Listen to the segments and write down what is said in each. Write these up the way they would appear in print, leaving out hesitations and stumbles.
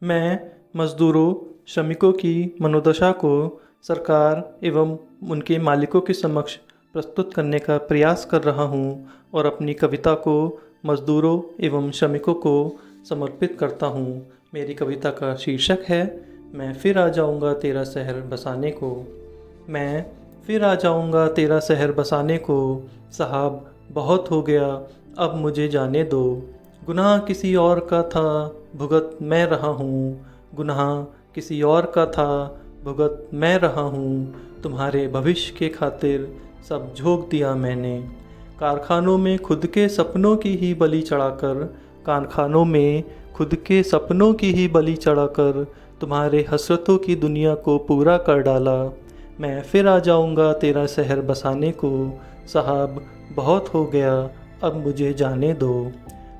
मैं मज़दूरों, श्रमिकों की मनोदशा को सरकार एवं उनके मालिकों के समक्ष प्रस्तुत करने का प्रयास कर रहा हूँ और अपनी कविता को मज़दूरों एवं श्रमिकों को समर्पित करता हूँ। मेरी कविता का शीर्षक है मैं फिर आ जाऊँगा तेरा शहर बसाने को। मैं फिर आ जाऊँगा तेरा शहर बसाने को, साहब बहुत हो गया अब मुझे जाने दो। गुनाह किसी और का था भुगत मैं रहा हूँ, गुनाह किसी और का था भुगत मैं रहा हूँ। तुम्हारे भविष्य के खातिर सब झोंक दिया मैंने। कारखानों में खुद के सपनों की ही बलि चढ़ाकर, कारखानों में खुद के सपनों की ही बलि चढ़ाकर तुम्हारे हसरतों की दुनिया को पूरा कर डाला। मैं फिर आ जाऊँगा तेरा शहर बसाने को, साहब बहुत हो गया अब मुझे जाने दो।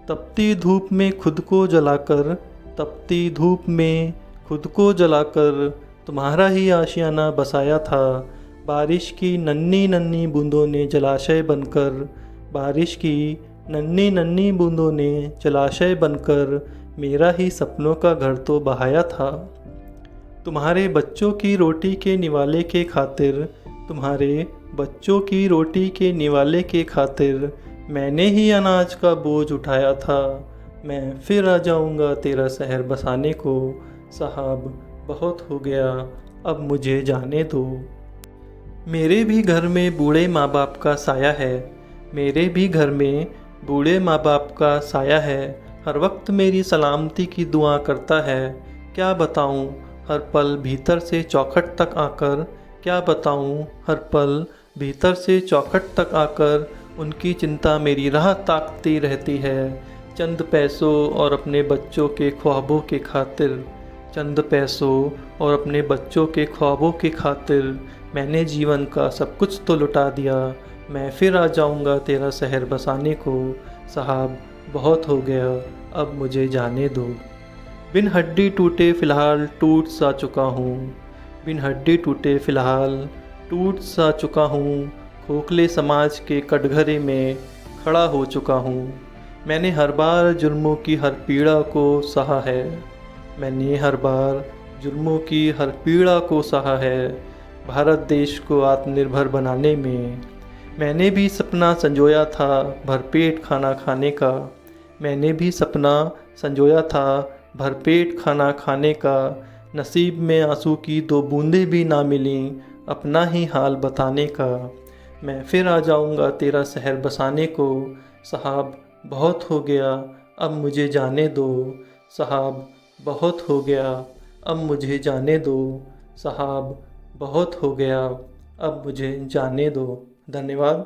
तपती धूप में खुद को जलाकर, तपती धूप में खुद को जलाकर तुम्हारा ही आशियाना बसाया था। बारिश की नन्ही नन्ही बूंदों ने जलाशय बनकर, बारिश की नन्ही नन्ही बूंदों ने जलाशय बनकर मेरा ही सपनों का घर तो बहाया था। तुम्हारे बच्चों की रोटी के निवाले के खातिर, तुम्हारे बच्चों की रोटी के निवाले के खातिर मैंने ही अनाज का बोझ उठाया था। मैं फिर आ जाऊँगा तेरा शहर बसाने को, साहब बहुत हो गया अब मुझे जाने दो। मेरे भी घर में बूढ़े माँ बाप का साया है, मेरे भी घर में बूढ़े माँ बाप का साया है। हर वक्त मेरी सलामती की दुआ करता है। क्या बताऊँ हर पल भीतर से चौखट तक आकर, क्या बताऊँ हर पल भीतर से चौखट तक आकर उनकी चिंता मेरी राह ताकती रहती है। चंद पैसों और अपने बच्चों के ख्वाबों के खातिर, चंद पैसों और अपने बच्चों के ख्वाबों के खातिर मैंने जीवन का सब कुछ तो लुटा दिया। मैं फिर आ जाऊँगा तेरा शहर बसाने को, साहब बहुत हो गया अब मुझे जाने दो। बिन हड्डी टूटे फ़िलहाल टूट सा चुका हूँ, बिन हड्डी टूटे फ़िलहाल टूट सा चुका हूँ। खोखले समाज के कटघरे में खड़ा हो चुका हूँ। मैंने हर बार जुर्मों की हर पीड़ा को सहा है, मैंने हर बार जुर्मों की हर पीड़ा को सहा है। भारत देश को आत्मनिर्भर बनाने में मैंने भी सपना संजोया था भरपेट खाना खाने का, मैंने भी सपना संजोया था भरपेट खाना खाने का। नसीब में आंसू की दो बूंदें भी ना मिलीं अपना ही हाल बताने का। मैं फिर आ जाऊँगा तेरा शहर बसाने को, साहब बहुत हो गया अब मुझे जाने दो। साहब बहुत हो गया अब मुझे जाने दो, साहब बहुत हो गया अब मुझे जाने दो। धन्यवाद।